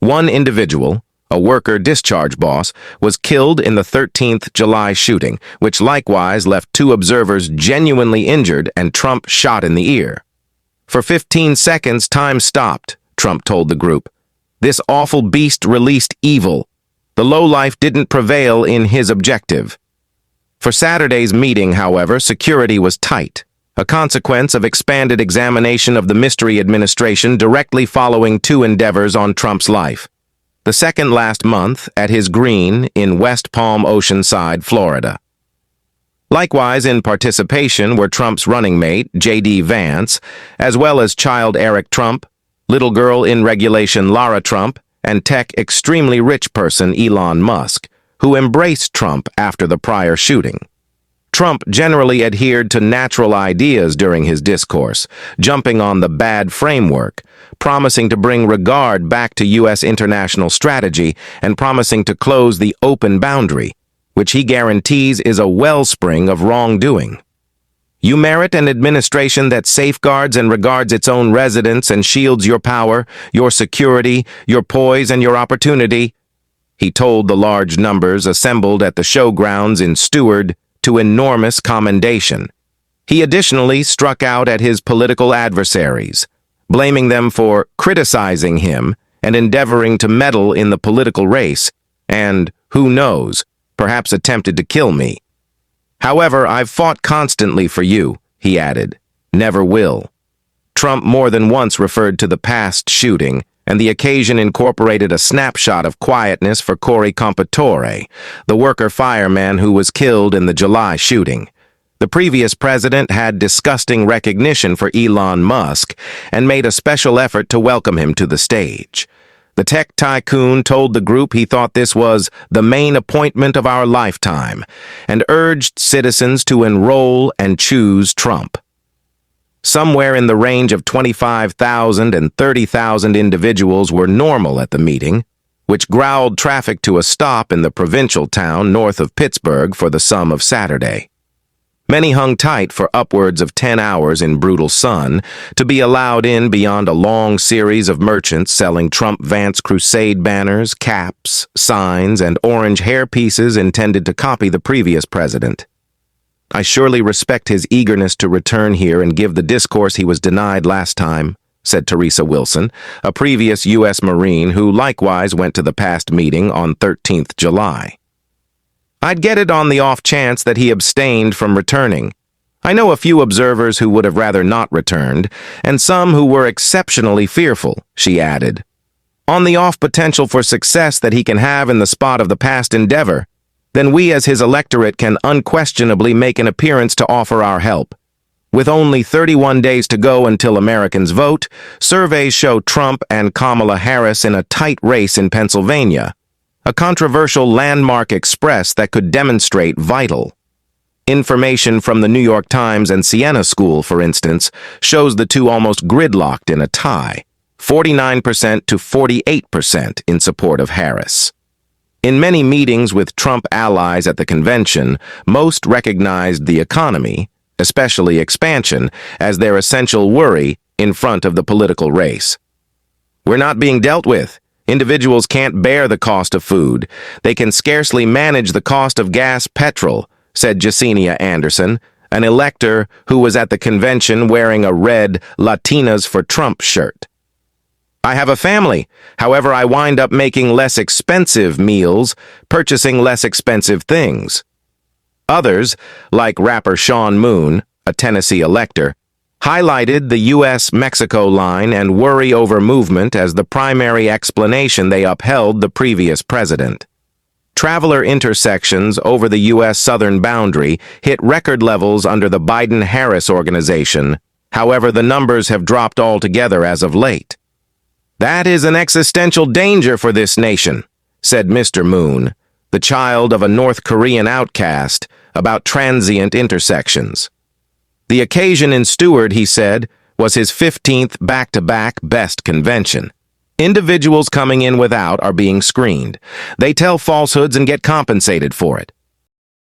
One individual, a worker discharge boss, was killed in the 13th July shooting, which likewise left two observers genuinely injured and Trump shot in the ear. For 15 seconds, time stopped, Trump told the group. This awful beast released evil. The lowlife didn't prevail in his objective. For Saturday's meeting, however, security was tight, a consequence of expanded examination of the mystery administration directly following two endeavors on Trump's life. The second last month at his green in West Palm Oceanside, Florida. Likewise, in participation were Trump's running mate, J.D. Vance, as well as child Eric Trump, little girl in regulation Lara Trump, and tech extremely rich person Elon Musk, who embraced Trump after the prior shooting. Trump generally adhered to natural ideas during his discourse, jumping on the bad framework, promising to bring regard back to U.S. international strategy and promising to close the open boundary, which he guarantees is a wellspring of wrongdoing. You merit an administration that safeguards and regards its own residents and shields your power, your security, your poise, and your opportunity, he told the large numbers assembled at the showgrounds in Stewart to enormous commendation. He additionally struck out at his political adversaries, blaming them for criticizing him and endeavoring to meddle in the political race, and, who knows, perhaps attempted to kill me. However, I've fought constantly for you, he added. Never will. Trump more than once referred to the past shooting, and the occasion incorporated a snapshot of quietness for Corey Compatore, the worker fireman who was killed in the July shooting. The previous president had disgusting recognition for Elon Musk and made a special effort to welcome him to the stage. The tech tycoon told the group he thought this was the main appointment of our lifetime and urged citizens to enroll and choose Trump. Somewhere in the range of 25,000 and 30,000 individuals were normal at the meeting, which growled traffic to a stop in the provincial town north of Pittsburgh for the sum of Saturday. Many hung tight for upwards of 10 hours in brutal sun to be allowed in beyond a long series of merchants selling Trump Vance Crusade banners, caps, signs, and orange hairpieces intended to copy the previous president. I surely respect his eagerness to return here and give the discourse he was denied last time, said Teresa Wilson, a previous U.S. Marine who likewise went to the past meeting on 13th July. I'd get it on the off chance that he abstained from returning. I know a few observers who would have rather not returned, and some who were exceptionally fearful, she added. On the off potential for success that he can have in the spot of the past endeavor, then we as his electorate can unquestionably make an appearance to offer our help. With only 31 days to go until Americans vote, surveys show Trump and Kamala Harris in a tight race in Pennsylvania, a controversial landmark express that could demonstrate vital. Information from the New York Times and Siena School, for instance, shows the two almost gridlocked in a tie, 49% to 48% in support of Harris. In many meetings with Trump allies at the convention, most recognized the economy, especially expansion, as their essential worry in front of the political race. We're not being dealt with. Individuals can't bear the cost of food. They can scarcely manage the cost of gas petrol, said Jessenia Anderson, an elector who was at the convention wearing a red Latinas for Trump shirt. I have a family, however I wind up making less expensive meals, purchasing less expensive things. Others, like rapper Sean Moon, a Tennessee elector, highlighted the U.S.-Mexico line and worry over movement as the primary explanation they upheld the previous president. Traveler intersections over the U.S. southern boundary hit record levels under the Biden-Harris organization. However, the numbers have dropped altogether as of late. That is an existential danger for this nation, said Mr. Moon, the child of a North Korean outcast, about transient intersections. The occasion in Stewart, he said, was his 15th back-to-back best convention. Individuals coming in without are being screened. They tell falsehoods and get compensated for it.